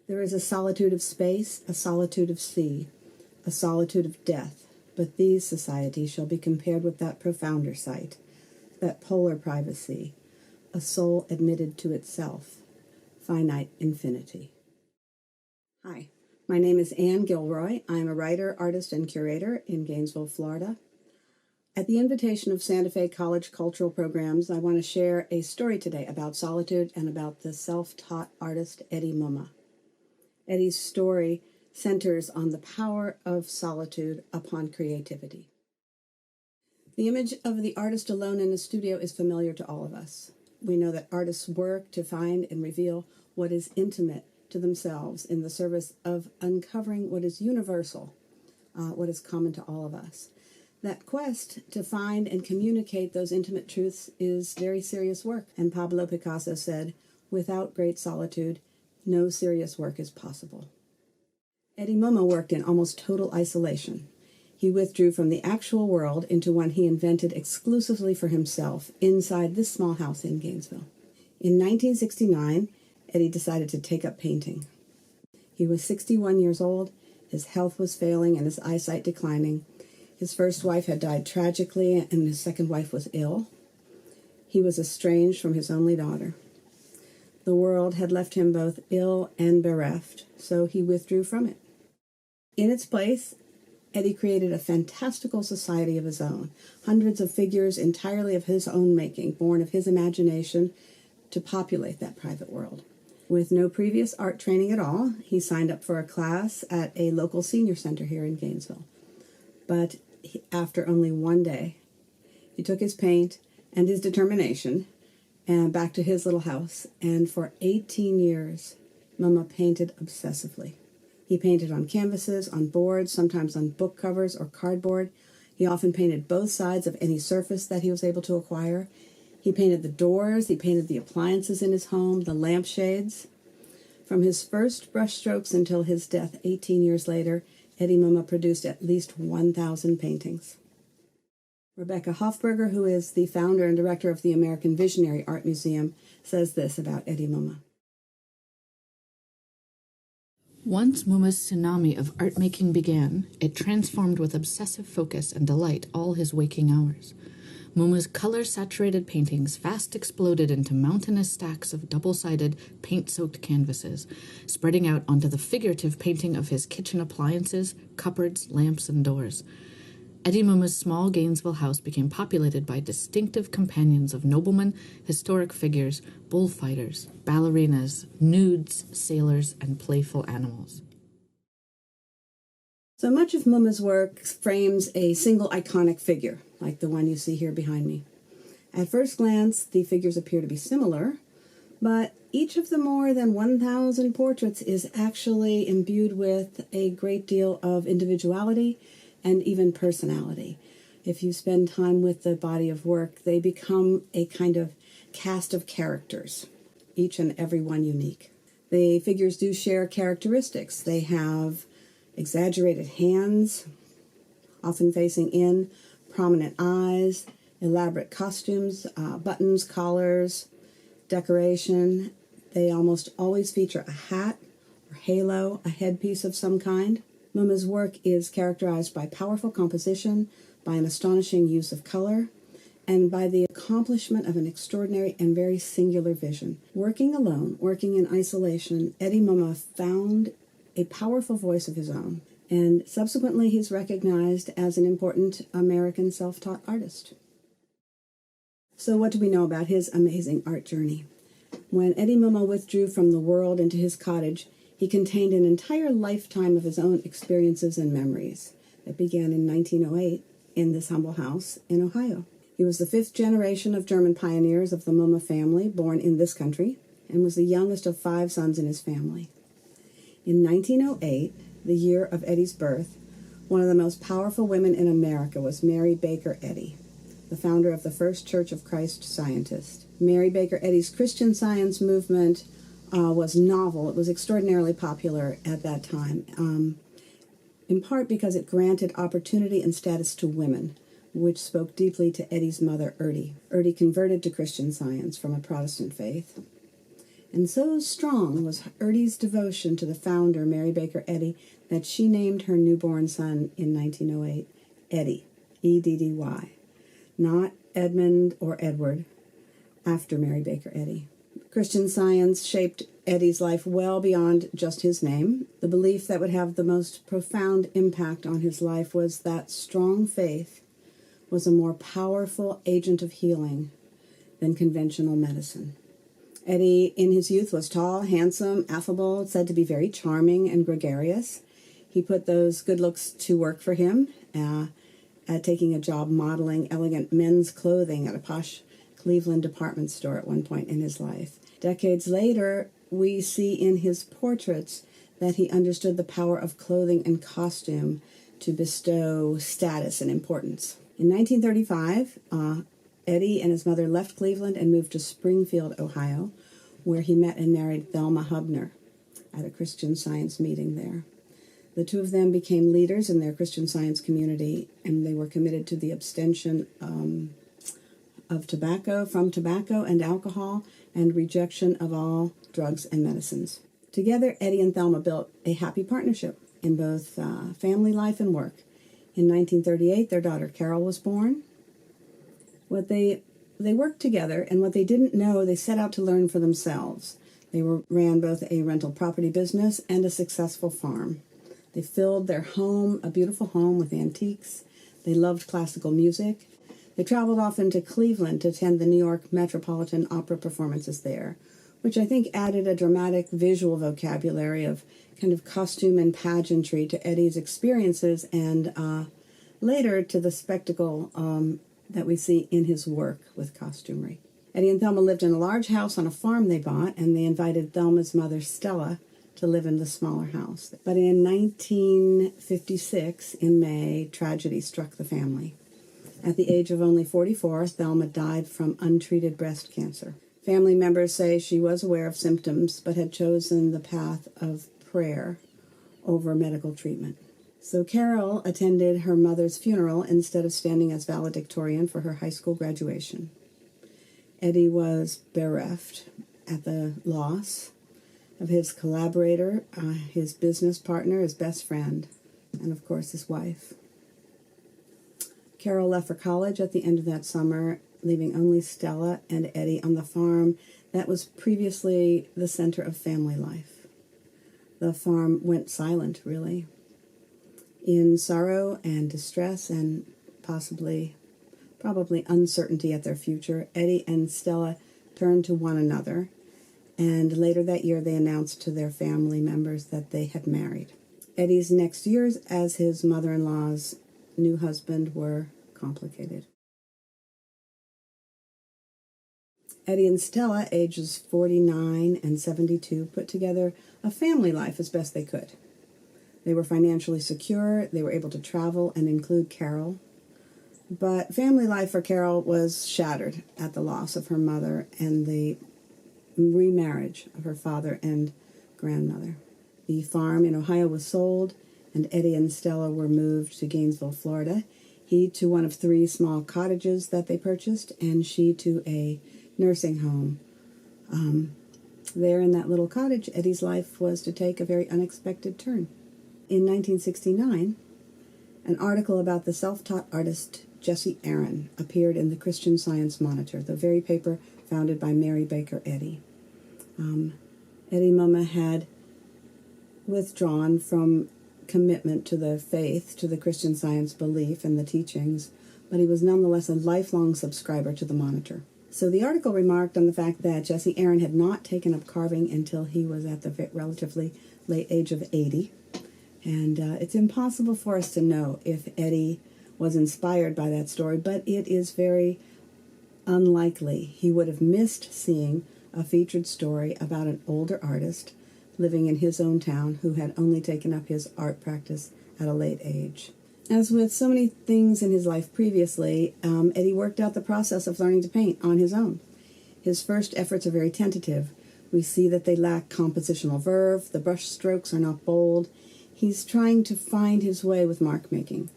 There is a solitude of space, a solitude of sea, a solitude of death, but these societies shall be compared with that profounder sight, that polar privacy, a soul admitted to itself, finite infinity. Hi, my name is Ann Gilroy. I am a writer, artist, and curator in Gainesville, Florida. At the invitation of Santa Fe College Cultural Programs, I want to share a story today about solitude and about the self-taught artist Eddy Mumma. Eddy's story centers on the power of solitude upon creativity. The image of the artist alone in a studio is familiar to all of us. We know that artists work to find and reveal what is intimate to themselves in the service of uncovering what is universal, what is common to all of us. That quest to find and communicate those intimate truths is very serious work. And Pablo Picasso said, "Without great solitude, no serious work is possible." Eddy Mumma worked in almost total isolation. He withdrew from the actual world into one he invented exclusively for himself inside this small house in Gainesville. In 1969, Eddy decided to take up painting. He was 61 years old, his health was failing and his eyesight declining. His first wife had died tragically and his second wife was ill. He was estranged from his only daughter. The world had left him both ill and bereft, so he withdrew from it. In its place, Eddy created a fantastical society of his own, hundreds of figures entirely of his own making, born of his imagination, to populate that private world. With no previous art training at all, he signed up for a class at a local senior center here in Gainesville. But after only one day, he took his paint and his determination and back to his little house, and for 18 years, Mumma painted obsessively. He painted on canvases, on boards, sometimes on book covers or cardboard. He often painted both sides of any surface that he was able to acquire. He painted the doors, he painted the appliances in his home, the lampshades. From his first brushstrokes until his death 18 years later, Eddy Mumma produced at least 1,000 paintings. Rebecca Hofberger, who is the founder and director of the American Visionary Art Museum, says this about Eddy Mumma. Once Mumma's tsunami of art-making began, it transformed with obsessive focus and delight all his waking hours. Mumma's color-saturated paintings fast exploded into mountainous stacks of double-sided, paint-soaked canvases, spreading out onto the figurative painting of his kitchen appliances, cupboards, lamps, and doors. Eddy Mumma's small Gainesville house became populated by distinctive companions of noblemen, historic figures, bullfighters, ballerinas, nudes, sailors, and playful animals. So much of Mumma's work frames a single iconic figure, like the one you see here behind me. At first glance, the figures appear to be similar, but each of the more than 1,000 portraits is actually imbued with a great deal of individuality and even personality. If you spend time with the body of work, they become a kind of cast of characters, each and every one unique. The figures do share characteristics. They have exaggerated hands, often facing in, prominent eyes, elaborate costumes, buttons, collars, decoration. They almost always feature a hat or halo, a headpiece of some kind. Mumma's work is characterized by powerful composition, by an astonishing use of color, and by the accomplishment of an extraordinary and very singular vision. Working alone, working in isolation, Eddy Mumma found a powerful voice of his own, and subsequently he's recognized as an important American self-taught artist. So what do we know about his amazing art journey? When Eddy Mumma withdrew from the world into his cottage, he contained an entire lifetime of his own experiences and memories that began in 1908 in this humble house in Ohio. He was the 5th generation of German pioneers of the Mumma family, born in this country, and was the youngest of 5 sons in his family. In 1908, the year of Eddy's birth, one of the most powerful women in America was Mary Baker Eddy, the founder of the First Church of Christ Scientist. Mary Baker Eddy's Christian Science movement was novel. It was extraordinarily popular at that time, in part because it granted opportunity and status to women, which spoke deeply to Eddy's mother, Eddy. Eddy converted to Christian Science from a Protestant faith. And so strong was Eddy's devotion to the founder, Mary Baker Eddy, that she named her newborn son in 1908 Eddy, E-D-D-Y, not Edmund or Edward, after Mary Baker Eddy. Christian Science shaped Eddy's life well beyond just his name. The belief that would have the most profound impact on his life was that strong faith was a more powerful agent of healing than conventional medicine. Eddy, in his youth, was tall, handsome, affable, said to be very charming and gregarious. He put those good looks to work for him, taking a job modeling elegant men's clothing at a posh Cleveland department store at one point in his life. Decades later, we see in his portraits that he understood the power of clothing and costume to bestow status and importance. In 1935, Eddy and his mother left Cleveland and moved to Springfield, Ohio, where he met and married Thelma Hubner at a Christian Science meeting there. The two of them became leaders in their Christian Science community, and they were committed to the abstention from tobacco and alcohol, and rejection of all drugs and medicines. Together, Eddy and Thelma built a happy partnership in both family life and work. In 1938, their daughter Carol was born. They worked together, and what they didn't know, they set out to learn for themselves. They ran both a rental property business and a successful farm. They filled their home, a beautiful home, with antiques. They loved classical music. They traveled often to Cleveland to attend the New York Metropolitan Opera performances there, which I think added a dramatic visual vocabulary of kind of costume and pageantry to Eddy's experiences, and later to the spectacle that we see in his work with costumery. Eddy and Thelma lived in a large house on a farm they bought, and they invited Thelma's mother, Stella, to live in the smaller house. But in 1956, in May, tragedy struck the family. At the age of only 44, Thelma died from untreated breast cancer. Family members say she was aware of symptoms, but had chosen the path of prayer over medical treatment. So Carol attended her mother's funeral instead of standing as valedictorian for her high school graduation. Eddy was bereft at the loss of his collaborator, his business partner, his best friend, and of course his wife. Carol left for college at the end of that summer, leaving only Stella and Eddy on the farm that was previously the center of family life. The farm went silent, really. In sorrow and distress and probably uncertainty at their future, Eddy and Stella turned to one another, and later that year they announced to their family members that they had married. Eddy's next years as his mother-in-law's new husband were complicated. Eddy and Stella, ages 49 and 72, put together a family life as best they could. They were financially secure, they were able to travel and include Carol. But family life for Carol was shattered at the loss of her mother and the remarriage of her father and grandmother. The farm in Ohio was sold, and Eddy and Stella were moved to Gainesville, Florida. He to one of 3 small cottages that they purchased, and she to a nursing home. There in that little cottage, Eddy's life was to take a very unexpected turn. In 1969, an article about the self-taught artist Jessie Aaron appeared in the Christian Science Monitor, the very paper founded by Mary Baker Eddy. Eddy Mumma had withdrawn from commitment to the faith, to the Christian Science belief and the teachings, but he was nonetheless a lifelong subscriber to the Monitor. So the article remarked on the fact that Jessie Aaron had not taken up carving until he was at the relatively late age of 80. And it's impossible for us to know if Eddy was inspired by that story, but it is very unlikely. He would have missed seeing a featured story about an older artist living in his own town who had only taken up his art practice at a late age. As with so many things in his life previously, Eddy worked out the process of learning to paint on his own. His first efforts are very tentative. We see that they lack compositional verve, the brush strokes are not bold. He's trying to find his way with mark making.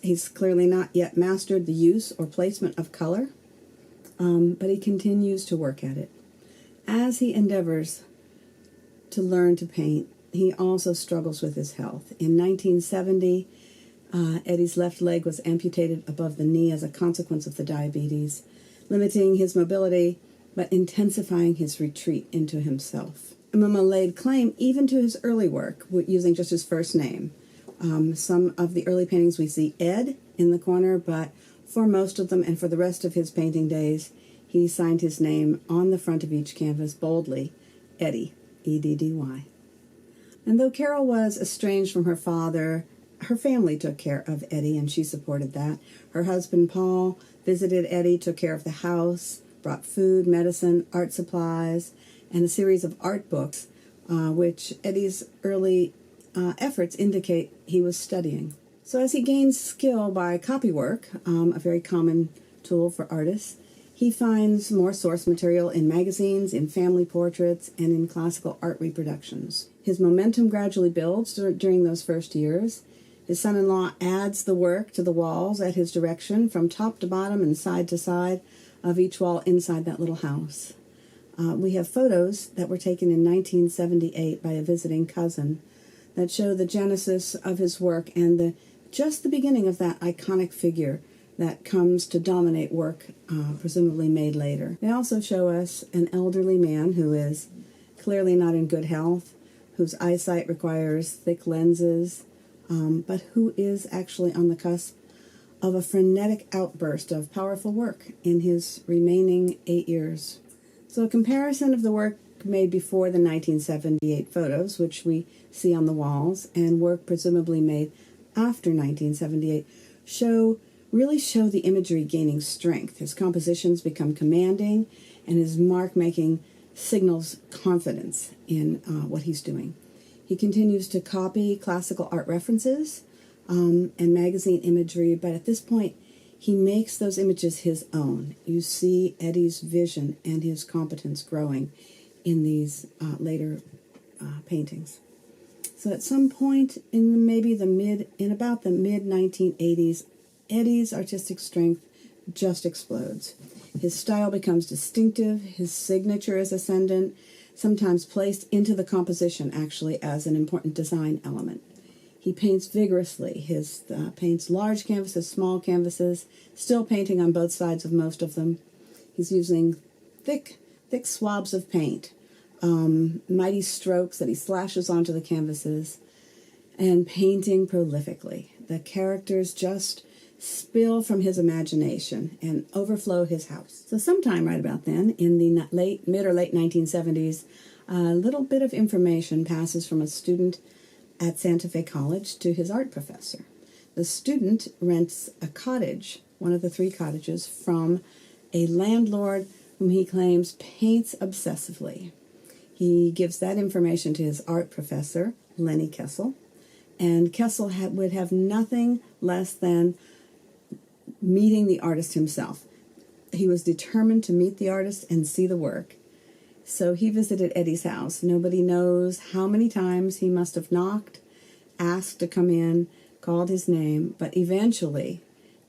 He's clearly not yet mastered the use or placement of color, but he continues to work at it. As he endeavors to learn to paint, he also struggles with his health. In 1970, Eddy's left leg was amputated above the knee as a consequence of the diabetes, limiting his mobility but intensifying his retreat into himself. Mumma laid claim even to his early work using just his first name. Some of the early paintings we see Ed in the corner, but for most of them and for the rest of his painting days, he signed his name on the front of each canvas boldly, Eddy, E-D-D-Y. And though Carol was estranged from her father, her family took care of Eddy, and she supported that. Her husband, Paul, visited Eddy, took care of the house, brought food, medicine, art supplies, and a series of art books, which Eddy's early efforts indicate he was studying. So as he gains skill by copywork, a very common tool for artists, he finds more source material in magazines, in family portraits, and in classical art reproductions. His momentum gradually builds during those first years. His son-in-law adds the work to the walls at his direction, from top to bottom and side to side of each wall inside that little house. We have photos that were taken in 1978 by a visiting cousin that show the genesis of his work and just the beginning of that iconic figure that comes to dominate work presumably made later. They also show us an elderly man who is clearly not in good health, whose eyesight requires thick lenses, but who is actually on the cusp of a frenetic outburst of powerful work in his remaining 8 years. So a comparison of the work made before the 1978 photos, which we see on the walls, and work presumably made after 1978, really show the imagery gaining strength. His compositions become commanding, and his mark-making signals confidence in what he's doing. He continues to copy classical art references and magazine imagery, but at this point, he makes those images his own. You see Eddy's vision and his competence growing in these later paintings. So at some point in about the mid-1980s, Eddy's artistic strength just explodes. His style becomes distinctive, his signature is ascendant, sometimes placed into the composition actually as an important design element. He paints vigorously. He paints large canvases, small canvases, still painting on both sides of most of them. He's using thick swabs of paint, mighty strokes that he slashes onto the canvases, and painting prolifically. The characters just spill from his imagination and overflow his house. So sometime right about then, in the mid or late 1970s, a little bit of information passes from a student at Santa Fe College to his art professor. The student rents a cottage, one of the 3 cottages, from a landlord whom he claims paints obsessively. He gives that information to his art professor, Lenny Kessel, and Kessel would have nothing less than meeting the artist himself. He was determined to meet the artist and see the work. So he visited Eddy's house. Nobody knows how many times he must have knocked, asked to come in, called his name, but eventually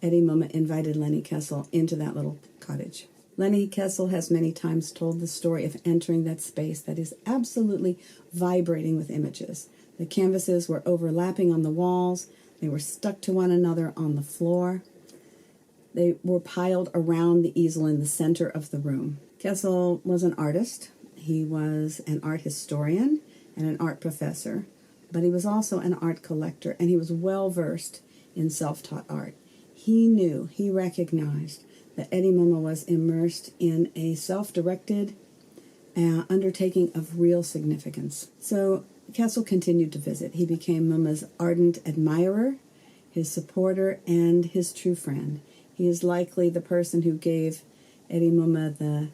Eddy Mumma invited Lenny Kessel into that little cottage. Lenny Kessel has many times told the story of entering that space that is absolutely vibrating with images. The canvases were overlapping on the walls. They were stuck to one another on the floor. They were piled around the easel in the center of the room. Kessel was an artist. He was an art historian and an art professor, but he was also an art collector, and he was well-versed in self-taught art. He recognized that Eddy Mumma was immersed in a self-directed undertaking of real significance. So Kessel continued to visit. He became Mumma's ardent admirer, his supporter, and his true friend. He is likely the person who gave Eddy Mumma the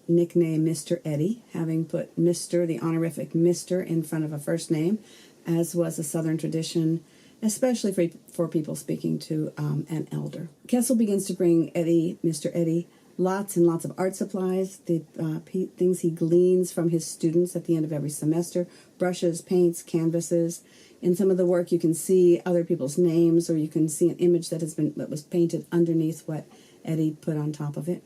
nickname Mr. Eddy, having put Mr., the honorific Mr., in front of a first name, as was a Southern tradition, especially for people speaking to an elder. Kessel begins to bring Mr. Eddy, lots and lots of art supplies, the things he gleans from his students at the end of every semester, brushes, paints, canvases. In some of the work you can see other people's names, or you can see an image that was painted underneath what Eddy put on top of it.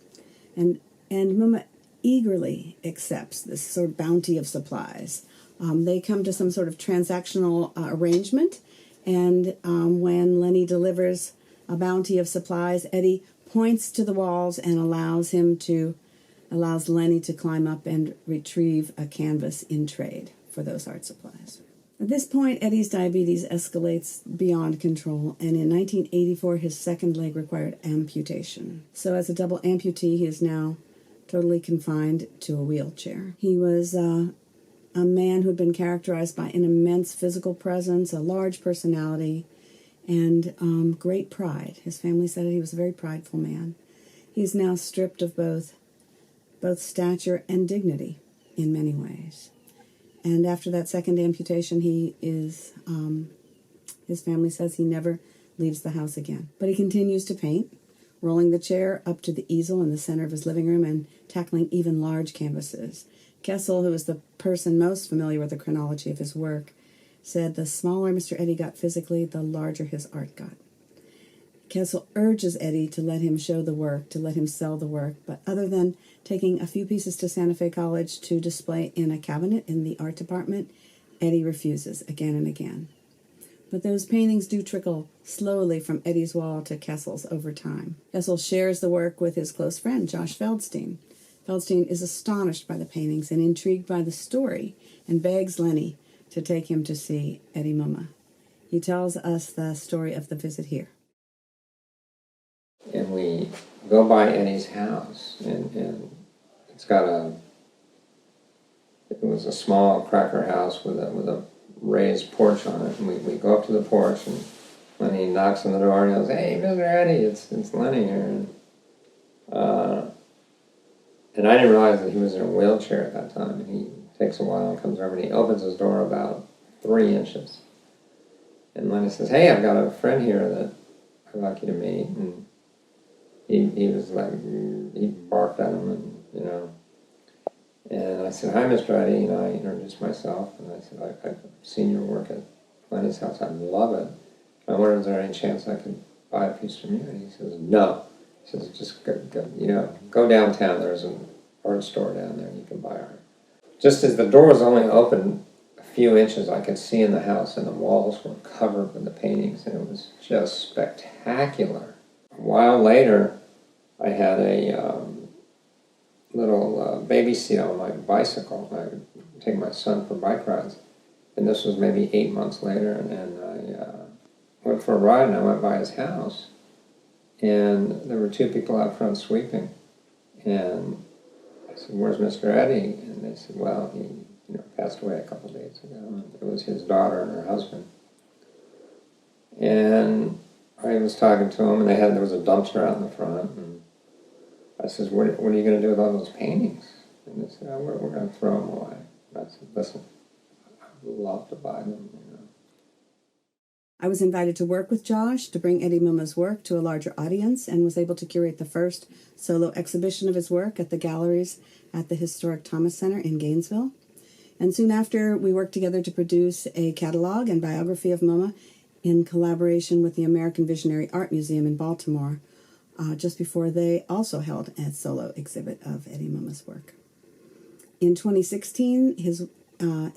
And Mumma eagerly accepts this sort of bounty of supplies. They come to some sort of transactional arrangement, and when Lenny delivers a bounty of supplies, Eddy points to the walls and allows Lenny to climb up and retrieve a canvas in trade for those art supplies. At this point, Eddy's diabetes escalates beyond control, and in 1984, his second leg required amputation. So as a double amputee, he is now totally confined to a wheelchair. He was a man who had been characterized by an immense physical presence, a large personality, and great pride. His family said he was a very prideful man. He is now stripped of both stature and dignity in many ways. And after that second amputation, his family says he never leaves the house again. But he continues to paint, rolling the chair up to the easel in the center of his living room and tackling even large canvases. Kessel, who is the person most familiar with the chronology of his work, said the smaller Mr. Eddy got physically, the larger his art got. Kessel urges Eddy to let him show the work, to let him sell the work, but other than taking a few pieces to Santa Fe College to display in a cabinet in the art department, Eddy refuses again and again. But those paintings do trickle slowly from Eddy's wall to Kessel's over time. Kessel shares the work with his close friend, Josh Feldstein. Feldstein is astonished by the paintings and intrigued by the story and begs Lenny to take him to see Eddy Mumma. He tells us the story of the visit here. And we go by Eddy's house, and it's got it was a small cracker house with a raised porch on it, and we go up to the porch, and Lenny knocks on the door and he goes, "Hey, Mr. Eddy, it's Lenny here." And I didn't realize that he was in a wheelchair at that time, and he takes a while and comes over, and he opens his door about 3 inches. And Lenny says, "Hey, I've got a friend here that I'd like you to meet." And he was like, he barked at him, and, And I said, "Hi, Mr. Eddy," and I introduced myself, and I said, "I've seen your work at Lenny's house. I love it. I wonder if there's any chance I could buy a piece from you." And he says, "No." He says, "Just go downtown. There's an art store down there, and you can buy art." Just as the door was only open a few inches, I could see in the house, and the walls were covered with the paintings, and it was just spectacular. A while later, I had a little baby seat on my bicycle. I would take my son for bike rides, and this was maybe 8 months later, and I went for a ride, and I went by his house, and there were 2 people out front sweeping, and I said, "Where's Mr. Eddy?" And they said, "Well, he passed away a couple of days ago." And it was his daughter and her husband. And I was talking to him, and there was a dumpster out in the front, and I said, what are you going to do with all those paintings?" And they said, "Oh, we're going to throw them away." And I said, "Listen, I'd love to buy them, I was invited to work with Josh to bring Eddy Mumma's work to a larger audience, and was able to curate the first solo exhibition of his work at the galleries at the historic Thomas Center in Gainesville. And soon after, we worked together to produce a catalog and biography of Mumma in collaboration with the American Visionary Art Museum in Baltimore, just before they also held a solo exhibit of Eddy Mumma's work. In 2016,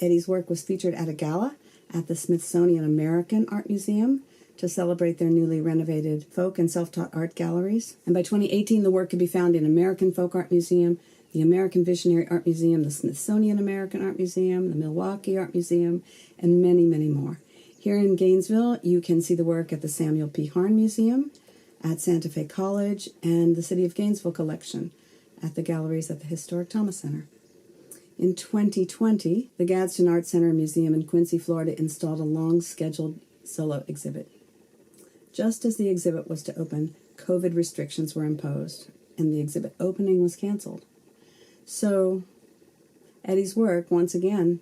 Eddy's work was featured at a gala at the Smithsonian American Art Museum to celebrate their newly renovated folk and self-taught art galleries. And by 2018, the work could be found in American Folk Art Museum, the American Visionary Art Museum, the Smithsonian American Art Museum, the Milwaukee Art Museum, and many, many more. Here in Gainesville, you can see the work at the Samuel P. Harn Museum, at Santa Fe College, and the City of Gainesville collection at the galleries at the historic Thomas Center. In 2020, the Gadsden Art Center Museum in Quincy, Florida, installed a long-scheduled solo exhibit. Just as the exhibit was to open, COVID restrictions were imposed, and the exhibit opening was canceled. So, Eddy's work, once again,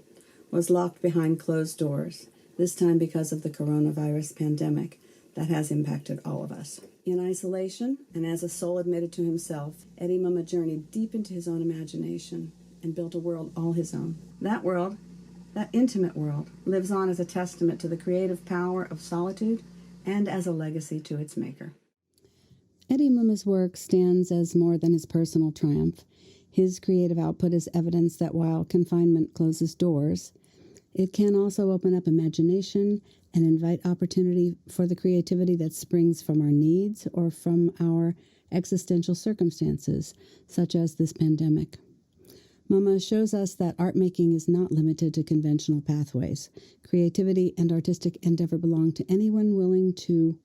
was locked behind closed doors, this time because of the coronavirus pandemic that has impacted all of us. In isolation, and as a soul admitted to himself, Eddy Mumma journeyed deep into his own imagination and built a world all his own. That world, that intimate world, lives on as a testament to the creative power of solitude and as a legacy to its maker. Eddy Mumma's work stands as more than his personal triumph. His creative output is evidence that while confinement closes doors, it can also open up imagination and invite opportunity for the creativity that springs from our needs or from our existential circumstances, such as this pandemic. Mumma shows us that art making is not limited to conventional pathways. Creativity and artistic endeavor belong to anyone willing to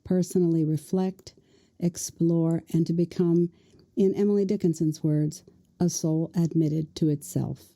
personally reflect, explore, and to become, in Emily Dickinson's words, a soul admitted to itself.